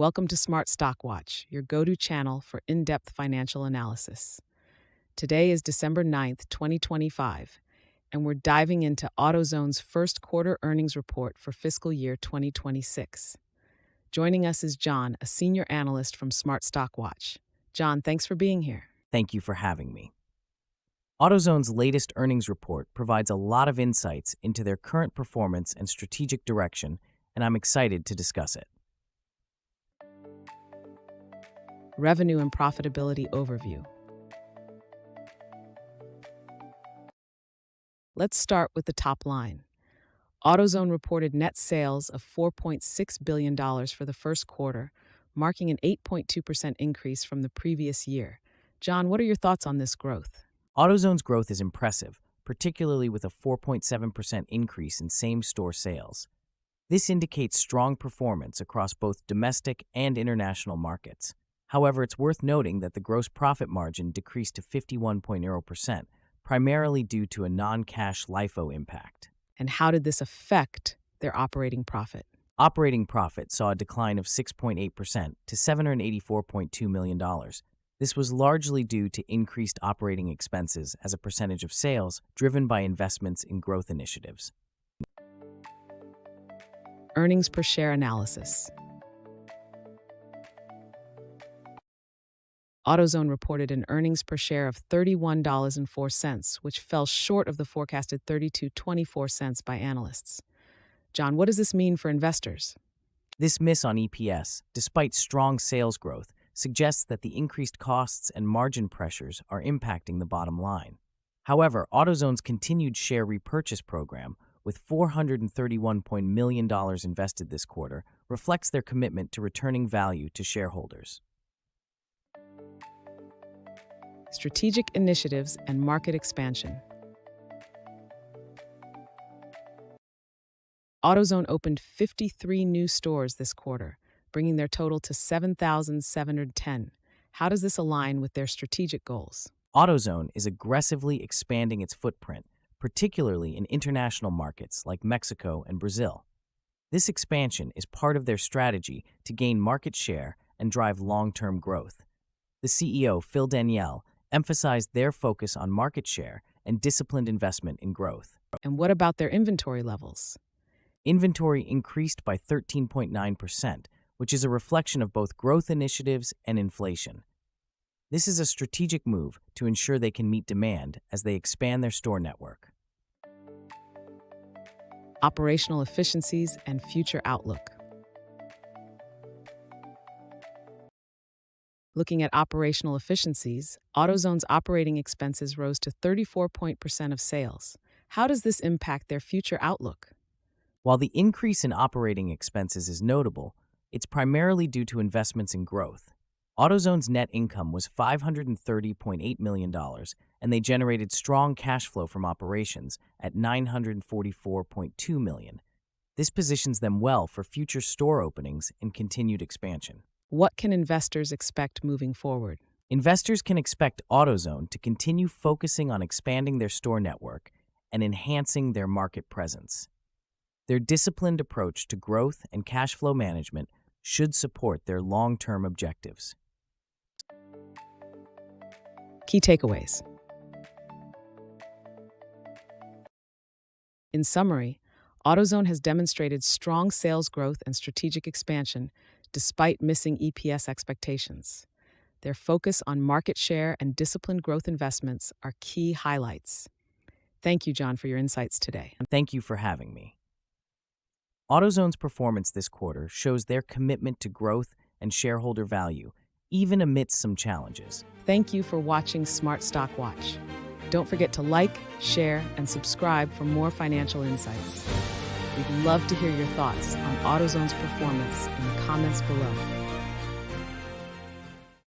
Welcome to Smart Stock Watch, your go-to channel for in-depth financial analysis. Today is December 9th, 2025, and we're diving into AutoZone's first quarter earnings report for fiscal year 2026. Joining us is John, a senior analyst from Smart Stock Watch. John, thanks for being here. Thank you for having me. AutoZone's latest earnings report provides a lot of insights into their current performance and strategic direction, and I'm excited to discuss it. Revenue and profitability overview. Let's start with the top line. AutoZone reported net sales of $4.6 billion for the first quarter, marking an 8.2% increase from the previous year. John, what are your thoughts on this growth? AutoZone's growth is impressive, particularly with a 4.7% increase in same-store sales. This indicates strong performance across both domestic and international markets. However, it's worth noting that the gross profit margin decreased to 51.0%, primarily due to a non-cash LIFO impact. And how did this affect their operating profit? Operating profit saw a decline of 6.8% to $784.2 million. This was largely due to increased operating expenses as a percentage of sales, driven by investments in growth initiatives. Earnings per share analysis. AutoZone reported an earnings per share of $31.04, which fell short of the forecasted $32.24 by analysts. John, what does this mean for investors? This miss on EPS, despite strong sales growth, suggests that the increased costs and margin pressures are impacting the bottom line. However, AutoZone's continued share repurchase program, with $431 million invested this quarter, reflects their commitment to returning value to shareholders. Strategic initiatives and market expansion. AutoZone opened 53 new stores this quarter, bringing their total to 7,710. How does this align with their strategic goals? AutoZone is aggressively expanding its footprint, particularly in international markets like Mexico and Brazil. This expansion is part of their strategy to gain market share and drive long-term growth. The CEO, Phil Daniele, emphasized their focus on market share and disciplined investment in growth. And what about their inventory levels? Inventory increased by 13.9%, which is a reflection of both growth initiatives and inflation. This is a strategic move to ensure they can meet demand as they expand their store network. Operational efficiencies and future outlook. Looking at operational efficiencies, AutoZone's operating expenses rose to 34% of sales. How does this impact their future outlook? While the increase in operating expenses is notable, it's primarily due to investments in growth. AutoZone's net income was $530.8 million, and they generated strong cash flow from operations at $944.2 million. This positions them well for future store openings and continued expansion. What can investors expect moving forward? Investors can expect AutoZone to continue focusing on expanding their store network and enhancing their market presence. Their disciplined approach to growth and cash flow management should support their long-term objectives. Key takeaways. In summary, AutoZone has demonstrated strong sales growth and strategic expansion despite missing EPS expectations. Their focus on market share and disciplined growth investments are key highlights. Thank you, John, for your insights today. Thank you for having me. AutoZone's performance this quarter shows their commitment to growth and shareholder value, even amidst some challenges. Thank you for watching Smart Stock Watch. Don't forget to like, share, and subscribe for more financial insights. We'd love to hear your thoughts on AutoZone's performance in the comments below.